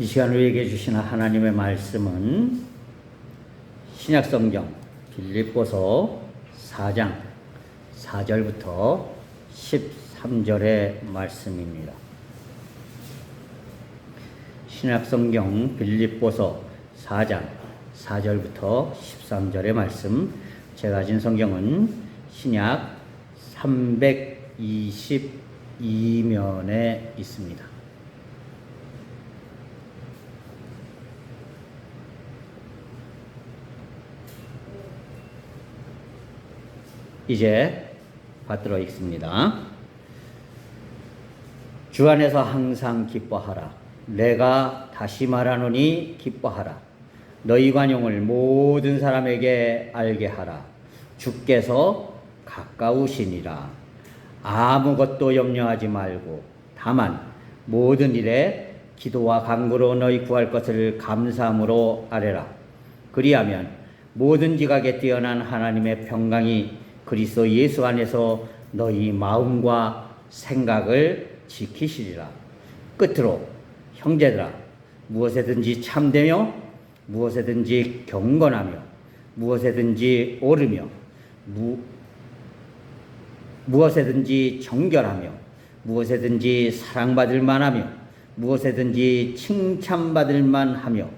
이 시간 우리에게 주시는 하나님의 말씀은 신약성경 빌립보서 4장 4절부터 13절의 말씀입니다. 신약성경 빌립보서 4장 4절부터 13절의 말씀, 제가 가진 성경은 신약 322면에 있습니다. 이제 받들어 읽습니다. 주 안에서 항상 기뻐하라. 내가 다시 말하노니 기뻐하라. 너희 관용을 모든 사람에게 알게 하라. 주께서 가까우시니라. 아무것도 염려하지 말고 다만 모든 일에 기도와 간구로 너희 구할 것을 감사함으로 아뢰라. 그리하면 모든 지각에 뛰어난 하나님의 평강이 그리스도 예수 안에서 너희 마음과 생각을 지키시리라. 끝으로 형제들아, 무엇에든지 참되며 무엇에든지 경건하며 무엇에든지 옳으며 무엇에든지 정결하며 무엇에든지 사랑받을 만하며 무엇에든지 칭찬받을 만하며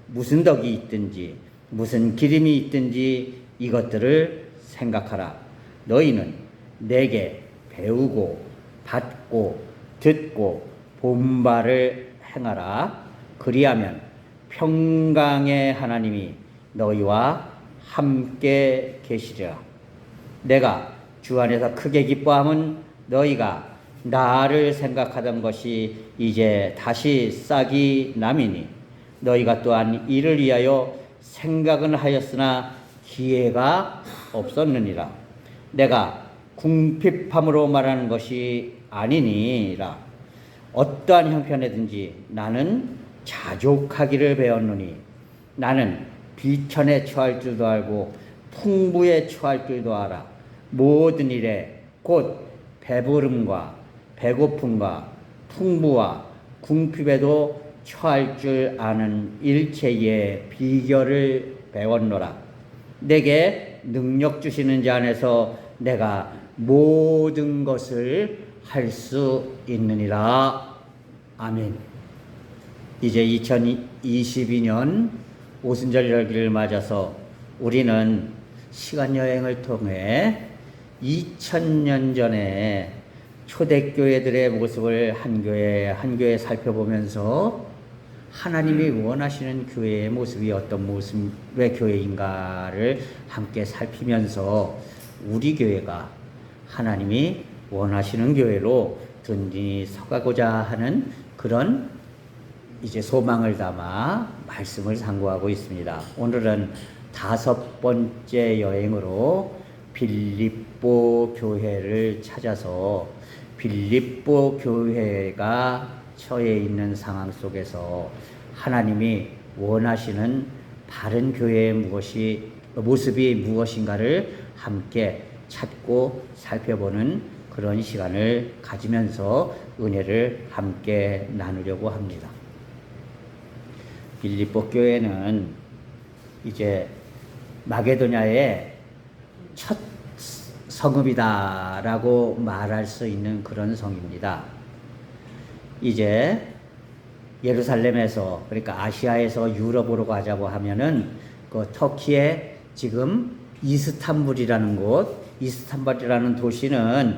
무슨 덕이 있든지 무슨 기림이 있든지 이것들을 생각하라. 너희는 내게 배우고 받고 듣고 본 바를 행하라. 그리하면 평강의 하나님이 너희와 함께 계시리라. 내가 주 안에서 크게 기뻐함은 너희가 나를 생각하던 것이 이제 다시 싹이 남이니 너희가 또한 이를 위하여 생각은 하였으나 기회가 없었느니라. 내가 궁핍함으로 말하는 것이 아니니라. 어떠한 형편에든지 나는 자족하기를 배웠노니 나는 비천에 처할 줄도 알고 풍부에 처할 줄도 알아. 모든 일에 곧 배부름과 배고픔과 풍부와 궁핍에도 처할 줄 아는 일체의 비결을 배웠노라. 내게 능력 주시는 자 안에서 내가 모든 것을 할 수 있느니라. 아멘. 이제 2022년 오순절 열기를 맞아서 우리는 시간여행을 통해 2000년 전에 초대교회들의 모습을 한 교회 살펴보면서 하나님이 원하시는 교회의 모습이 어떤 모습의 교회인가를 함께 살피면서 우리 교회가 하나님이 원하시는 교회로 든든히 서가고자 하는 그런 이제 소망을 담아 말씀을 상고하고 있습니다. 오늘은 5번째 여행으로 빌립보 교회를 찾아서 빌립보 교회가 처해 있는 상황 속에서 하나님이 원하시는 바른 교회의 모습이 무엇인가를 함께 찾고 살펴보는 그런 시간을 가지면서 은혜를 함께 나누려고 합니다. 빌립보 교회는 이제 마게도냐의 첫 성읍이다라고 말할 수 있는 그런 성입니다. 이제 예루살렘에서, 그러니까 아시아에서 유럽으로 가자고 하면은 그 터키의 지금 이스탄불이라는 도시는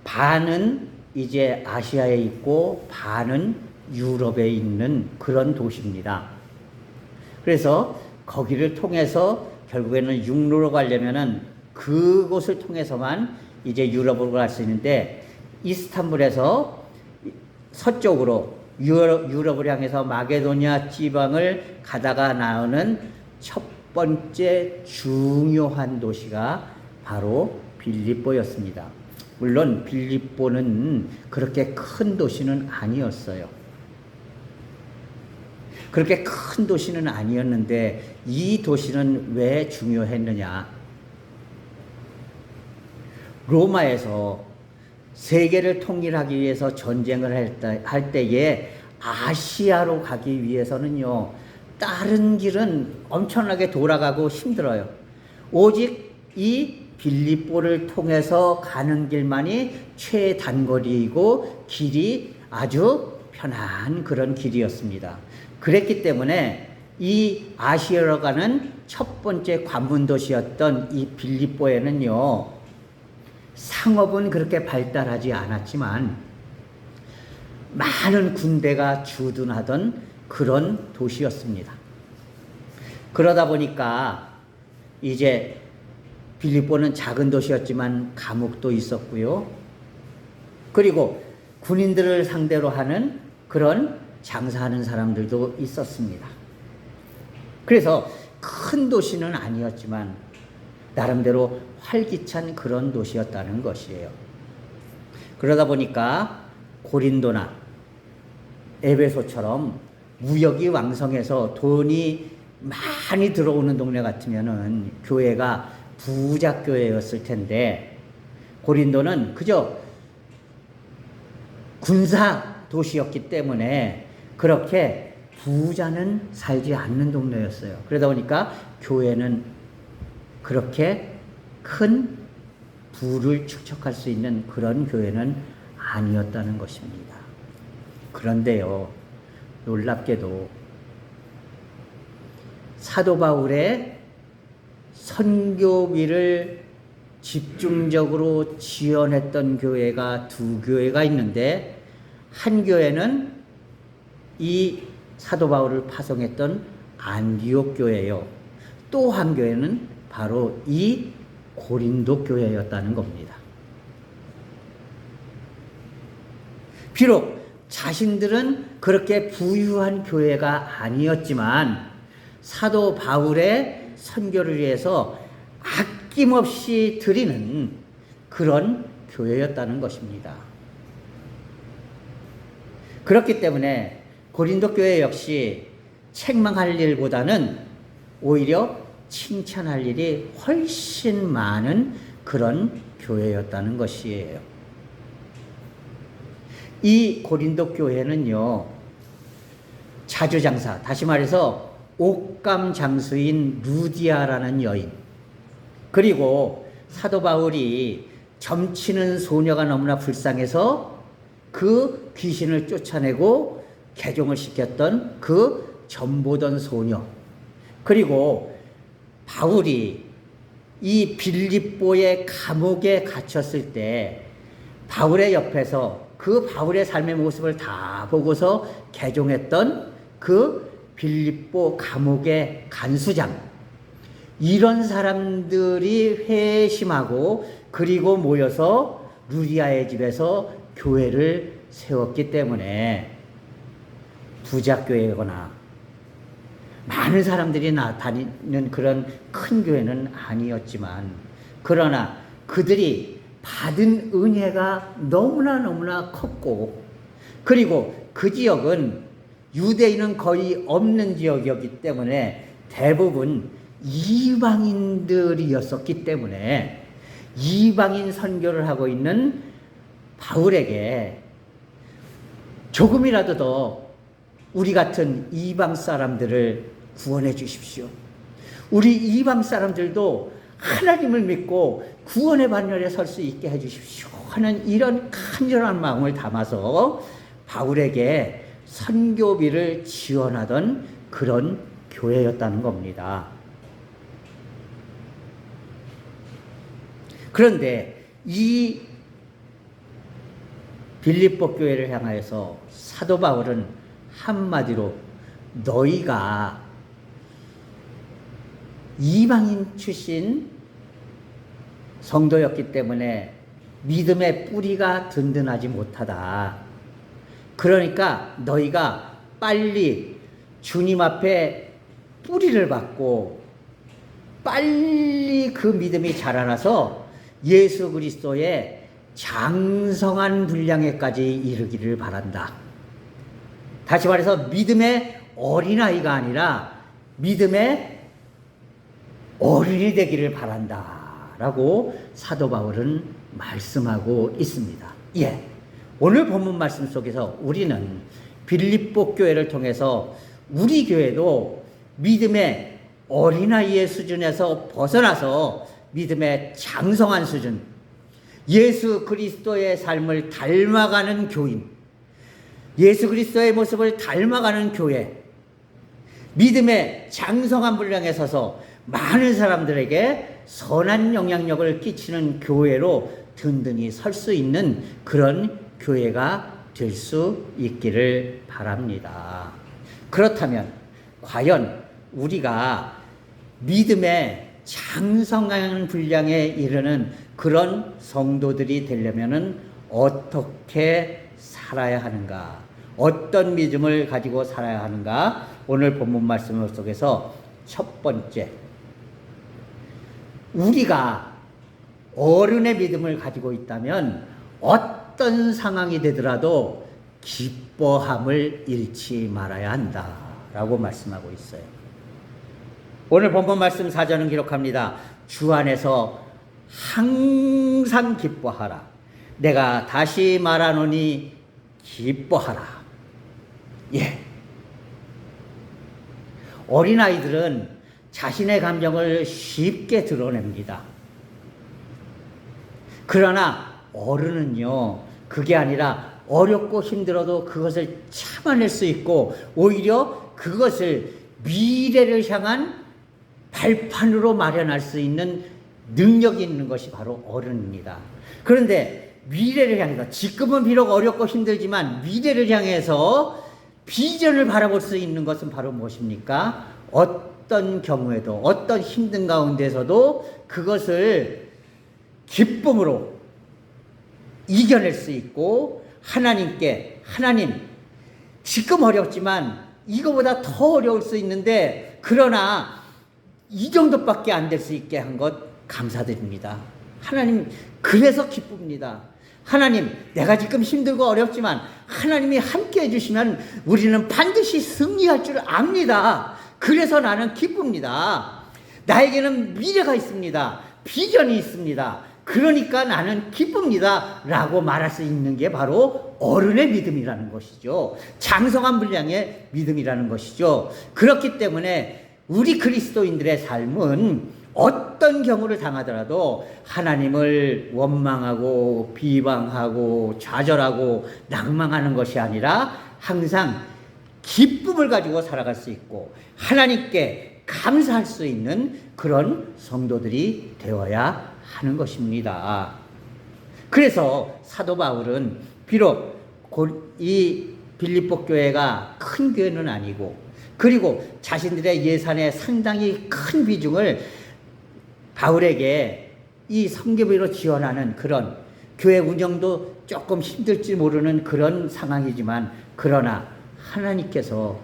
반은 이제 아시아에 있고 반은 유럽에 있는 그런 도시입니다. 그래서 거기를 통해서 결국에는 육로로 가려면은 그곳을 통해서만 이제 유럽으로 갈 수 있는데, 이스탄불에서 서쪽으로 유럽을 향해서 마게도냐 지방을 가다가 나오는 첫 번째 중요한 도시가 바로 빌립보였습니다. 물론 빌립보는 그렇게 큰 도시는 아니었어요. 그렇게 큰 도시는 아니었는데 이 도시는 왜 중요했느냐? 로마에서 세계를 통일하기 위해서 전쟁을 할 때에 아시아로 가기 위해서는요, 다른 길은 엄청나게 돌아가고 힘들어요. 오직 이 빌립보를 통해서 가는 길만이 최단거리이고 길이 아주 편한 그런 길이었습니다. 그랬기 때문에 이 아시아로 가는 첫 번째 관문 도시였던 이 빌립보에는요, 상업은 그렇게 발달하지 않았지만 많은 군대가 주둔하던 그런 도시였습니다. 그러다 보니까 이제 빌립보는 작은 도시였지만 감옥도 있었고요. 그리고 군인들을 상대로 하는 그런 장사하는 사람들도 있었습니다. 그래서 큰 도시는 아니었지만 나름대로 활기찬 그런 도시였다는 것이에요. 그러다 보니까 고린도나 에베소처럼 무역이 왕성해서 돈이 많이 들어오는 동네 같으면은 교회가 부자 교회였을 텐데, 고린도는 그저 군사 도시였기 때문에 그렇게 부자는 살지 않는 동네였어요. 그러다 보니까 교회는 그렇게 큰 부를 축적할 수 있는 그런 교회는 아니었다는 것입니다. 그런데요, 놀랍게도 사도 바울의 선교비를 집중적으로 지원했던 교회가 두 교회가 있는데, 한 교회는 이 사도 바울을 파송했던 안디옥 교회요. 또 한 교회는 바로 이 고린도 교회였다는 겁니다. 비록 자신들은 그렇게 부유한 교회가 아니었지만 사도 바울의 선교를 위해서 아낌없이 드리는 그런 교회였다는 것입니다. 그렇기 때문에 고린도 교회 역시 책망할 일보다는 오히려 칭찬할 일이 훨씬 많은 그런 교회였다는 것이에요. 이 고린도 교회는요, 자주장사, 다시 말해서 옷감 장수인 루디아라는 여인, 그리고 사도 바울이 점치는 소녀가 너무나 불쌍해서 그 귀신을 쫓아내고 개종을 시켰던 그 점보던 소녀, 그리고 바울이 이 빌립보의 감옥에 갇혔을 때 바울의 옆에서 그 바울의 삶의 모습을 다 보고서 개종했던 그 빌립보 감옥의 간수장, 이런 사람들이 회심하고 그리고 모여서 루디아의 집에서 교회를 세웠기 때문에 부자교회거나 많은 사람들이 다니는 그런 큰 교회는 아니었지만, 그러나 그들이 받은 은혜가 너무나 컸고, 그리고 그 지역은 유대인은 거의 없는 지역이었기 때문에 대부분 이방인들이었었기 때문에 이방인 선교를 하고 있는 바울에게 조금이라도 더 우리 같은 이방 사람들을 구원해 주십시오, 우리 이방 사람들도 하나님을 믿고 구원의 반열에 설 수 있게 해 주십시오 하는 이런 간절한 마음을 담아서 바울에게 선교비를 지원하던 그런 교회였다는 겁니다. 그런데 이 빌립보 교회를 향하여서 사도 바울은 한마디로 너희가 이방인 출신 성도였기 때문에 믿음의 뿌리가 든든하지 못하다. 그러니까 너희가 빨리 주님 앞에 뿌리를 받고 빨리 그 믿음이 자라나서 예수 그리스도의 장성한 분량에까지 이르기를 바란다. 다시 말해서 믿음의 어린아이가 아니라 믿음의 어른이 되기를 바란다 라고 사도 바울은 말씀하고 있습니다. 예, 오늘 본문 말씀 속에서 우리는 빌립보 교회를 통해서 우리 교회도 믿음의 어린아이의 수준에서 벗어나서 믿음의 장성한 수준, 예수 그리스도의 삶을 닮아가는 교인, 예수 그리스도의 모습을 닮아가는 교회, 믿음의 장성한 분량에 서서 많은 사람들에게 선한 영향력을 끼치는 교회로 든든히 설 수 있는 그런 교회가 될 수 있기를 바랍니다. 그렇다면 과연 우리가 믿음의 장성한 분량에 이르는 그런 성도들이 되려면 어떻게 살아야 하는가? 어떤 믿음을 가지고 살아야 하는가? 오늘 본문 말씀 속에서 첫 번째, 우리가 어른의 믿음을 가지고 있다면 어떤 상황이 되더라도 기뻐함을 잃지 말아야 한다라고 말씀하고 있어요. 오늘 본문 말씀 4절은 기록합니다. 주 안에서 항상 기뻐하라. 내가 다시 말하노니 기뻐하라. 예. 어린아이들은 자신의 감정을 쉽게 드러냅니다. 그러나 어른은요, 그게 아니라 어렵고 힘들어도 그것을 참아낼 수 있고 오히려 그것을 미래를 향한 발판으로 마련할 수 있는 능력이 있는 것이 바로 어른입니다. 그런데 미래를 향해서, 지금은 비록 어렵고 힘들지만 미래를 향해서 비전을 바라볼 수 있는 것은 바로 무엇입니까? 어떤 경우에도, 어떤 힘든 가운데서도 그것을 기쁨으로 이겨낼 수 있고, 하나님께, 하나님, 지금 어렵지만 이거보다 더 어려울 수 있는데, 그러나 이 정도밖에 안 될 수 있게 한 것 감사드립니다. 하나님, 그래서 기쁩니다. 하나님, 내가 지금 힘들고 어렵지만 하나님이 함께 해주시면 우리는 반드시 승리할 줄 압니다. 그래서 나는 기쁩니다. 나에게는 미래가 있습니다. 비전이 있습니다. 그러니까 나는 기쁩니다. 라고 말할 수 있는 게 바로 어른의 믿음이라는 것이죠. 장성한 분량의 믿음이라는 것이죠. 그렇기 때문에 우리 그리스도인들의 삶은 어떤 경우를 당하더라도 하나님을 원망하고 비방하고 좌절하고 낭망하는 것이 아니라 항상 기쁨을 가지고 살아갈 수 있고 하나님께 감사할 수 있는 그런 성도들이 되어야 하는 것입니다. 그래서 사도 바울은 비록 이 빌립보 교회가 큰 교회는 아니고, 그리고 자신들의 예산의 상당히 큰 비중을 바울에게 이 선교비로 지원하는 그런 교회 운영도 조금 힘들지 모르는 그런 상황이지만, 그러나 하나님께서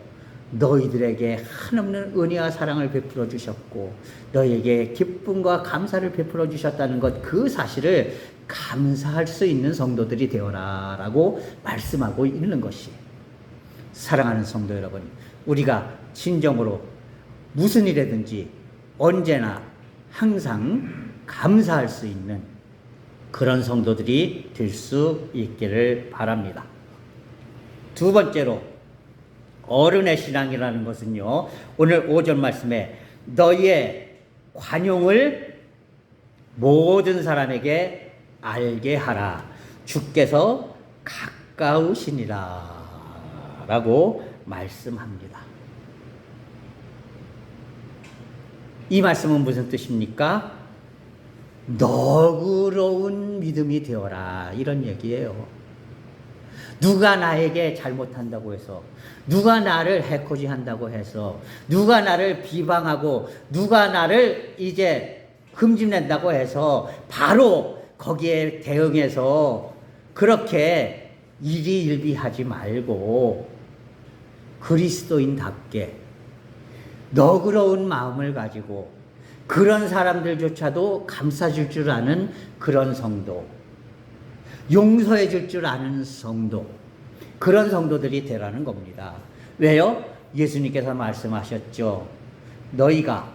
너희들에게 한없는 은혜와 사랑을 베풀어 주셨고 너희에게 기쁨과 감사를 베풀어 주셨다는 것, 그 사실을 감사할 수 있는 성도들이 되어라 라고 말씀하고 있는 것이, 사랑하는 성도 여러분, 우리가 진정으로 무슨 일이든지 언제나 항상 감사할 수 있는 그런 성도들이 될 수 있기를 바랍니다. 두 번째로, 어른의 신앙이라는 것은요, 오늘 5절 말씀에 너희의 관용을 모든 사람에게 알게 하라. 주께서 가까우시니라 라고 말씀합니다. 이 말씀은 무슨 뜻입니까? 너그러운 믿음이 되어라, 이런 얘기예요. 누가 나에게 잘못한다고 해서, 누가 나를 해코지한다고 해서, 누가 나를 비방하고 누가 나를 이제 흠집낸다고 해서 바로 거기에 대응해서 그렇게 일희일비하지 말고 그리스도인답게 너그러운 마음을 가지고 그런 사람들조차도 감싸줄 줄 아는 그런 성도, 용서해 줄 줄 아는 성도, 그런 성도들이 되라는 겁니다. 왜요? 예수님께서 말씀하셨죠. 너희가,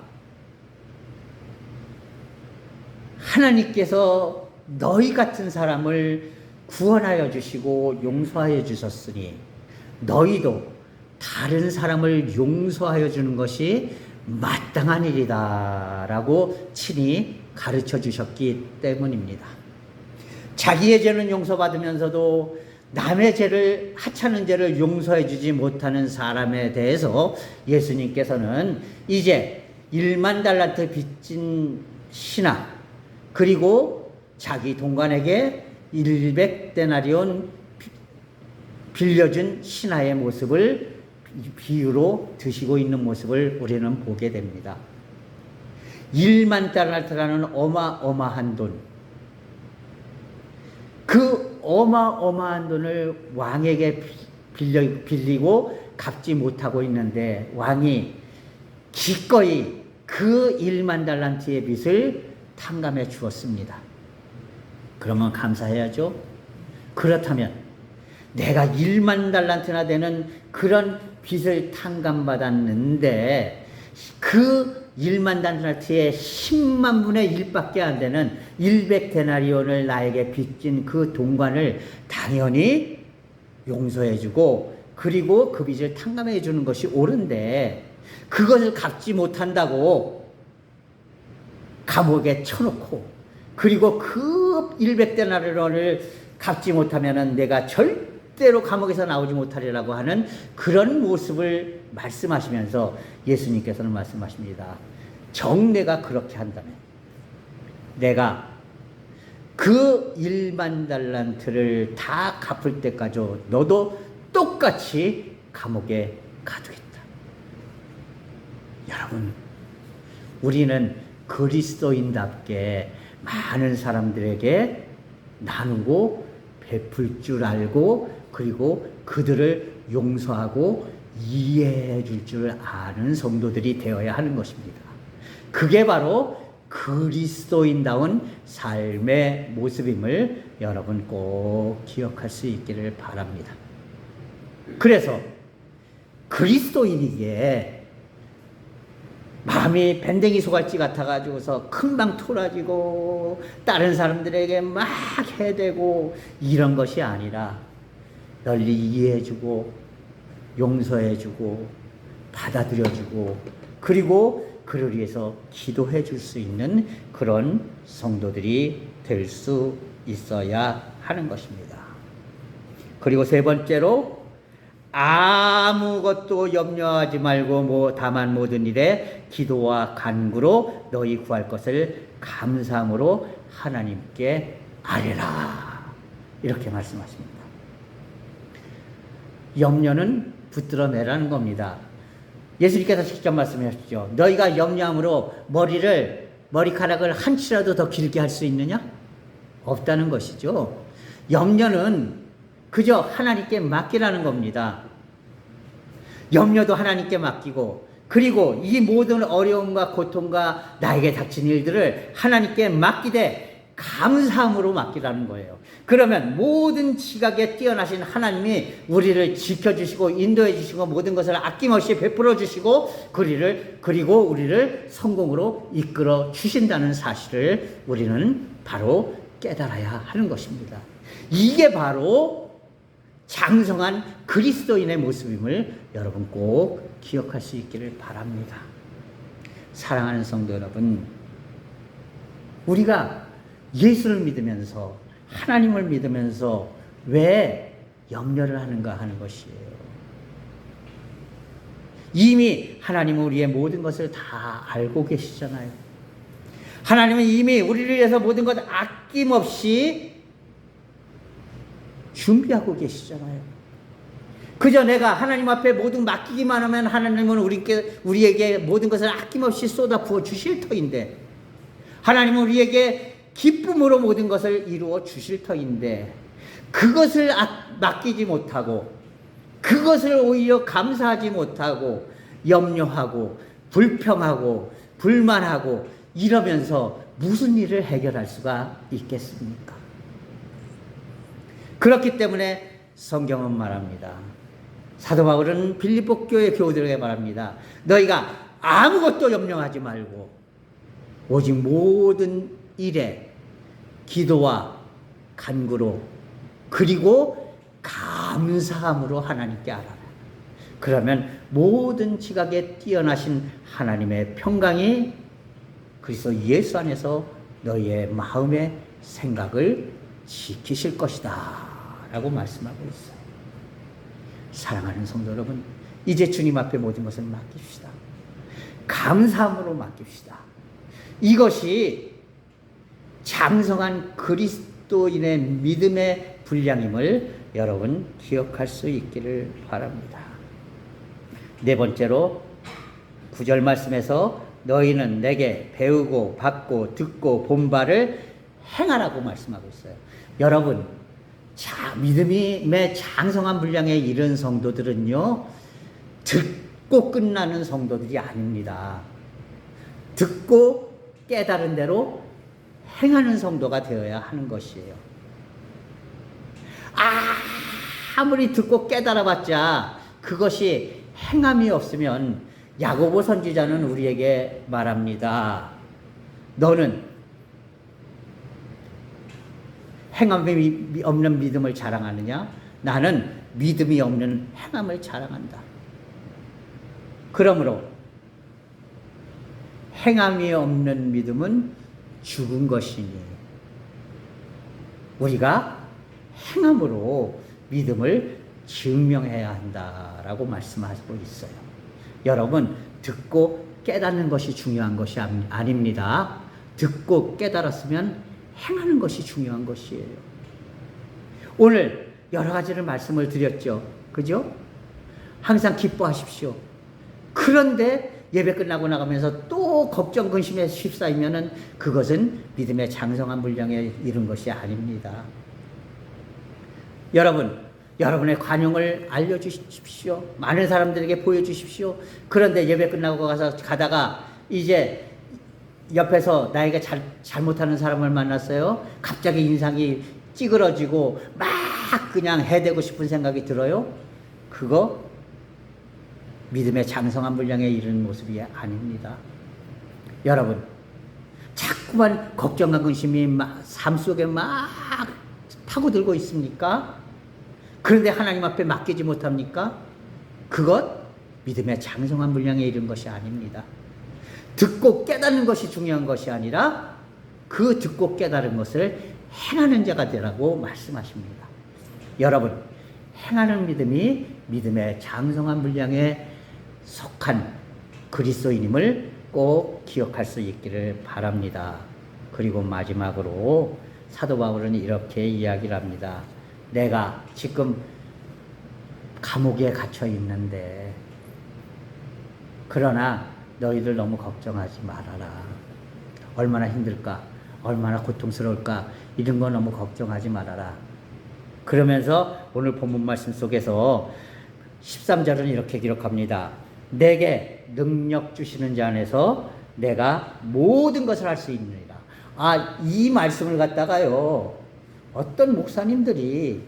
하나님께서 너희 같은 사람을 구원하여 주시고 용서하여 주셨으니 너희도 다른 사람을 용서하여 주는 것이 마땅한 일이다 라고 친히 가르쳐 주셨기 때문입니다. 자기의 죄는 용서받으면서도 남의 죄를, 하찮은 죄를 용서해 주지 못하는 사람에 대해서 예수님께서는 이제 1만 달란트 빚진 신하, 그리고 자기 동관에게 100데나리온 빌려준 신하의 모습을 비유로 드시고 있는 모습을 우리는 보게 됩니다. 1만 달란트라는 어마어마한 돈, 그 어마어마한 돈을 왕에게 빌리고 갚지 못하고 있는데 왕이 기꺼이 그 1만 달란트의 빚을 탕감해 주었습니다. 그러면 감사해야죠. 그렇다면 내가 1만 달란트나 되는 그런 빚을 탕감받았는데 그 1만 달란트의 10만 분의 1밖에 안 되는 100데나리온을 나에게 빚진 그 동관을 당연히 용서해 주고 그리고 그 빚을 탕감해 주는 것이 옳은데 그것을 갚지 못한다고 감옥에 쳐놓고 그리고 그 100데나리온을 갚지 못하면은 내가 절대로 감옥에서 나오지 못하리라고 하는 그런 모습을 말씀하시면서 예수님께서는 말씀하십니다. 정내가 그렇게 한다면 내가 그 1만 달란트를 다 갚을 때까지 너도 똑같이 감옥에 가두겠다. 여러분, 우리는 그리스도인답게 많은 사람들에게 나누고 베풀 줄 알고 그리고 그들을 용서하고 이해해 줄 줄 아는 성도들이 되어야 하는 것입니다. 그게 바로 그리스도인다운 삶의 모습임을 여러분 꼭 기억할 수 있기를 바랍니다. 그래서 그리스도인이기에 마음이 밴댕이 소갈치 같아가지고서 금방 토라지고 다른 사람들에게 막 해대고 이런 것이 아니라 널리 이해해주고 용서해주고 받아들여주고 그리고 그를 위해서 기도해 줄 수 있는 그런 성도들이 될 수 있어야 하는 것입니다. 그리고 세 번째로 아무것도 염려하지 말고 다만 모든 일에 기도와 간구로 너희 구할 것을 감사함으로 하나님께 아뢰라 이렇게 말씀하십니다. 염려는 붙들어 매라는 겁니다. 예수님께서 직접 말씀하셨죠. 너희가 염려함으로 머리카락을 한 치라도 더 길게 할 수 있느냐? 없다는 것이죠. 염려는 그저 하나님께 맡기라는 겁니다. 염려도 하나님께 맡기고 그리고 이 모든 어려움과 고통과 나에게 닥친 일들을 하나님께 맡기되 감사함으로 맡기라는 거예요. 그러면 모든 지각에 뛰어나신 하나님이 우리를 지켜주시고 인도해 주시고 모든 것을 아낌없이 베풀어 주시고 그리고 우리를 성공으로 이끌어 주신다는 사실을 우리는 바로 깨달아야 하는 것입니다. 이게 바로 장성한 그리스도인의 모습임을 여러분 꼭 기억할 수 있기를 바랍니다. 사랑하는 성도 여러분, 우리가 예수를 믿으면서 하나님을 믿으면서 왜 염려를 하는가 하는 것이에요. 이미 하나님은 우리의 모든 것을 다 알고 계시잖아요. 하나님은 이미 우리를 위해서 모든 것 아낌없이 준비하고 계시잖아요. 그저 내가 하나님 앞에 모든 맡기기만 하면 하나님은 우리에게 모든 것을 아낌없이 쏟아 부어 주실 터인데 하나님은 우리에게 기쁨으로 모든 것을 이루어 주실 터인데 그것을 맡기지 못하고 그것을 오히려 감사하지 못하고 염려하고 불평하고 불만하고 이러면서 무슨 일을 해결할 수가 있겠습니까? 그렇기 때문에 성경은 말합니다. 사도 바울은 빌립보 교회 교우들에게 말합니다. 너희가 아무것도 염려하지 말고 오직 모든 일에 기도와 간구로 그리고 감사함으로 하나님께 알아라. 그러면 모든 지각에 뛰어나신 하나님의 평강이 그리스도 예수 안에서 너희의 마음의 생각을 지키실 것이다 라고 말씀하고 있어요. 사랑하는 성도 여러분, 이제 주님 앞에 모든 것을 맡깁시다. 감사함으로 맡깁시다. 이것이 장성한 그리스도인의 믿음의 분량임을 여러분 기억할 수 있기를 바랍니다. 네 번째로 9절 말씀에서 너희는 내게 배우고 받고 듣고 본 바를 행하라고 말씀하고 있어요. 여러분, 믿음의 장성한 분량에 이른 성도들은요, 듣고 끝나는 성도들이 아닙니다. 듣고 깨달은 대로 행하는 성도가 되어야 하는 것이에요. 아무리 듣고 깨달아봤자 그것이 행함이 없으면 야고보 선지자는 우리에게 말합니다. 너는 행함이 없는 믿음을 자랑하느냐? 나는 믿음이 없는 행함을 자랑한다. 그러므로 행함이 없는 믿음은 죽은 것이니 우리가 행함으로 믿음을 증명해야 한다라고 말씀하고 있어요. 여러분, 듣고 깨닫는 것이 중요한 것이 아닙니다. 듣고 깨달았으면 행하는 것이 중요한 것이에요. 오늘 여러 가지를 말씀을 드렸죠. 그죠? 항상 기뻐하십시오. 그런데 예배 끝나고 나가면서 또 걱정 근심에 휩싸이면은 그것은 믿음의 장성한 분량에 이른 것이 아닙니다. 여러분의 관용을 알려주십시오. 많은 사람들에게 보여주십시오. 그런데 예배 끝나고 가다가 이제 옆에서 나에게 잘못하는 사람을 만났어요. 갑자기 인상이 찌그러지고 막 그냥 해대고 싶은 생각이 들어요. 그거 믿음의 장성한 분량에 이르는 모습이 아닙니다. 여러분, 자꾸만 걱정과 근심이 삶 속에 막 파고들고 있습니까? 그런데 하나님 앞에 맡기지 못합니까? 그것 믿음의 장성한 분량에 이른 것이 아닙니다. 듣고 깨닫는 것이 중요한 것이 아니라 그 듣고 깨달은 것을 행하는 자가 되라고 말씀하십니다. 여러분, 행하는 믿음이 믿음의 장성한 분량에 속한 그리스도인임을 꼭 기억할 수 있기를 바랍니다. 그리고 마지막으로 사도 바울은 이렇게 이야기를 합니다. 내가 지금 감옥에 갇혀 있는데 그러나 너희들 너무 걱정하지 말아라. 얼마나 힘들까? 얼마나 고통스러울까? 이런 거 너무 걱정하지 말아라. 그러면서 오늘 본문 말씀 속에서 13절은 이렇게 기록합니다. 내게 능력 주시는 자 안에서 내가 모든 것을 할 수 있느니라. 이 말씀을 갖다가요, 어떤 목사님들이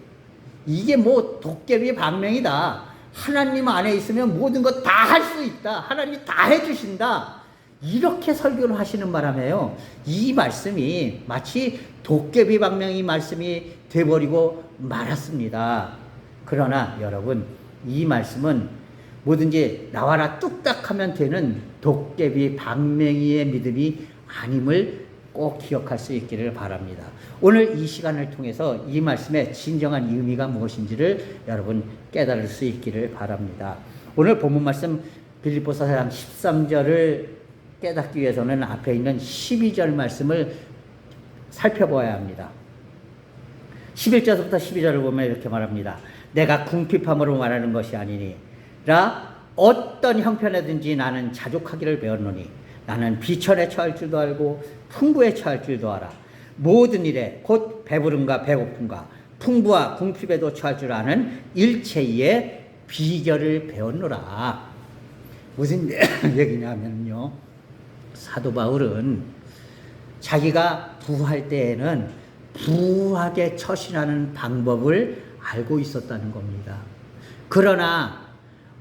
이게 뭐 도깨비 방맹이다. 하나님 안에 있으면 모든 것 다 할 수 있다. 하나님이 다 해주신다. 이렇게 설교를 하시는 바람에요, 이 말씀이 마치 도깨비 방맹이 말씀이 돼버리고 말았습니다. 그러나 여러분, 이 말씀은 뭐든지 나와라 뚝딱 하면 되는 도깨비 방맹이의 믿음이 아님을 꼭 기억할 수 있기를 바랍니다. 오늘 이 시간을 통해서 이 말씀의 진정한 의미가 무엇인지를 여러분 깨달을 수 있기를 바랍니다. 오늘 본문 말씀 빌립보서 4장 13절을 깨닫기 위해서는 앞에 있는 12절 말씀을 살펴봐야 합니다. 11절부터 12절을 보면 이렇게 말합니다. 내가 궁핍함으로 말하는 것이 아니니라 어떤 형편에든지 나는 자족하기를 배웠노니 나는 비천에 처할 줄도 알고 풍부에 처할 줄도 알아. 모든 일에 곧 배부름과 배고픔과 풍부와 궁핍에도 처할 줄 아는 일체의 비결을 배웠노라. 무슨 얘기냐면요, 사도 바울은 자기가 부할 때에는 부하게 처신하는 방법을 알고 있었다는 겁니다. 그러나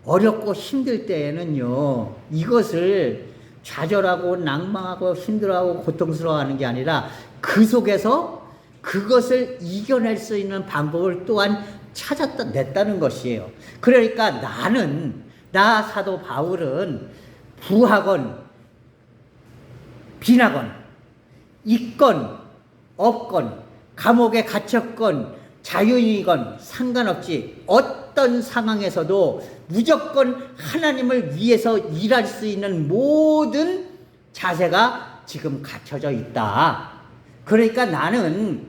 어렵고 힘들 때에는요, 이것을 좌절하고 낭망하고 힘들어하고 고통스러워하는 게 아니라 그 속에서 그것을 이겨낼 수 있는 방법을 또한 찾아냈다는 것이에요. 그러니까 나 사도 바울은 부하건 빈하건 있건 없건 감옥에 갇혔건 자유인이건 상관없이 어떤 상황에서도 무조건 하나님을 위해서 일할 수 있는 모든 자세가 지금 갖춰져 있다. 그러니까 나는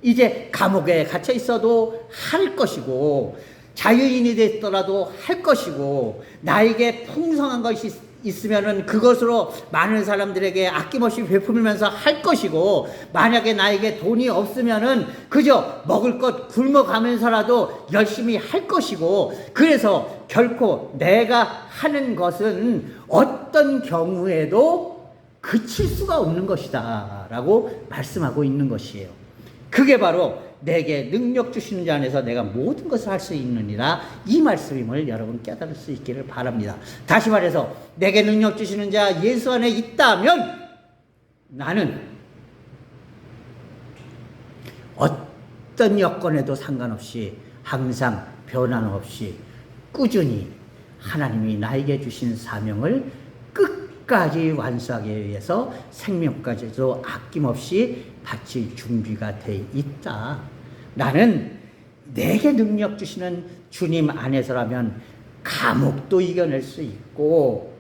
이제 감옥에 갇혀 있어도 할 것이고 자유인이 됐더라도 할 것이고 나에게 풍성한 것이 있으면은 그것으로 많은 사람들에게 아낌없이 베풀면서 할 것이고, 만약에 나에게 돈이 없으면은 그저 먹을 것 굶어가면서라도 열심히 할 것이고, 그래서 결코 내가 하는 것은 어떤 경우에도 그칠 수가 없는 것이다 라고 말씀하고 있는 것이에요. 그게 바로 내게 능력 주시는 자 안에서 내가 모든 것을 할 수 있느니라, 이 말씀임을 여러분 깨달을 수 있기를 바랍니다. 다시 말해서 내게 능력 주시는 자 예수 안에 있다면 나는 어떤 여건에도 상관없이 항상 변함없이 꾸준히 하나님이 나에게 주신 사명을 끝까지 완수하기 위해서 생명까지도 아낌없이 바칠 준비가 돼 있다. 나는 내게 능력 주시는 주님 안에서라면 감옥도 이겨낼 수 있고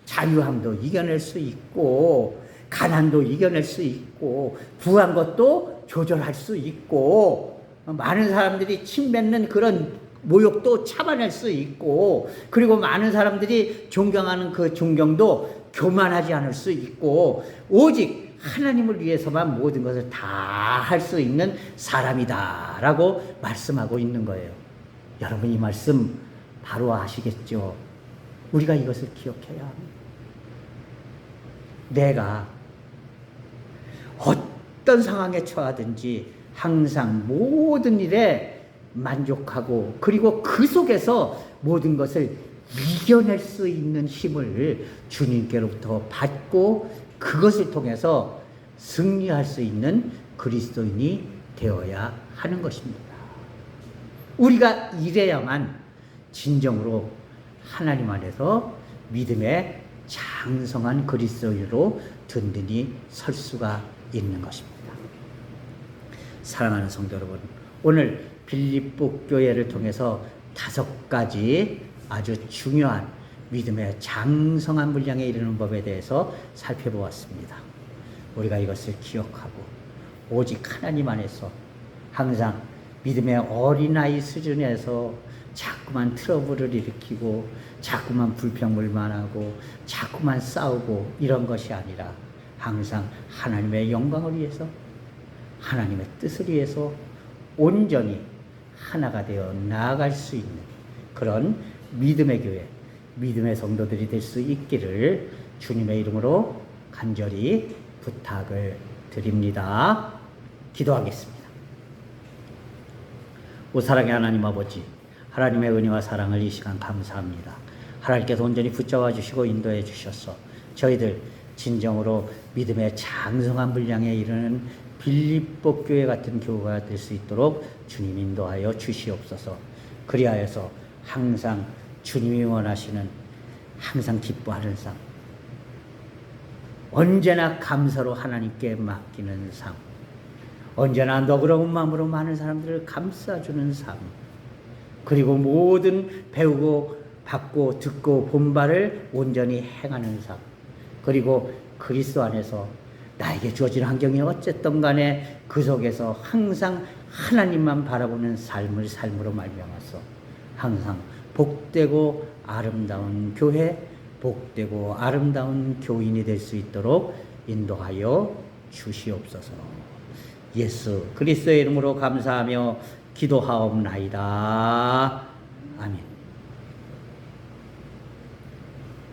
자유함도 이겨낼 수 있고 가난도 이겨낼 수 있고 부한 것도 조절할 수 있고 많은 사람들이 침뱉는 그런 모욕도 참아낼 수 있고, 그리고 많은 사람들이 존경하는 그 존경도 교만하지 않을 수 있고, 오직 하나님을 위해서만 모든 것을 다 할 수 있는 사람이다 라고 말씀하고 있는 거예요. 여러분 이 말씀 바로 아시겠죠? 우리가 이것을 기억해야 합니다. 내가 어떤 상황에 처하든지 항상 모든 일에 만족하고, 그리고 그 속에서 모든 것을 이겨낼 수 있는 힘을 주님께로부터 받고 그것을 통해서 승리할 수 있는 그리스도인이 되어야 하는 것입니다. 우리가 이래야만 진정으로 하나님 안에서 믿음의 장성한 그리스도인으로 든든히 설 수가 있는 것입니다. 사랑하는 성도 여러분, 오늘 빌립보 교회를 통해서 5가지 아주 중요한 믿음의 장성한 분량에 이르는 법에 대해서 살펴보았습니다. 우리가 이것을 기억하고 오직 하나님 안에서 항상 믿음의 어린아이 수준에서 자꾸만 트러블을 일으키고 자꾸만 불평불만하고 자꾸만 싸우고 이런 것이 아니라 항상 하나님의 영광을 위해서, 하나님의 뜻을 위해서 온전히 하나가 되어 나아갈 수 있는 그런 믿음의 교회, 믿음의 성도들이 될 수 있기를 주님의 이름으로 간절히 부탁을 드립니다. 기도하겠습니다. 오 사랑의 하나님 아버지, 하나님의 은혜와 사랑을 이 시간 감사합니다. 하나님께서 온전히 붙잡아 주시고 인도해 주셔서 저희들 진정으로 믿음의 장성한 분량에 이르는 빌립보 교회 같은 교회가 될 수 있도록 주님 인도하여 주시옵소서. 그리하여서 항상 주님이 원하시는 항상 기뻐하는 삶, 언제나 감사로 하나님께 맡기는 삶, 언제나 너그러운 마음으로 많은 사람들을 감싸주는 삶, 그리고 모든 배우고 받고 듣고 본 바를 온전히 행하는 삶, 그리고 그리스도 안에서 나에게 주어진 환경이 어쨌든 간에 그 속에서 항상 하나님만 바라보는 삶으로 말미암아서 항상 복되고 아름다운 교회, 복되고 아름다운 교인이 될 수 있도록 인도하여 주시옵소서. 예수 그리스도의 이름으로 감사하며 기도하옵나이다. 아멘.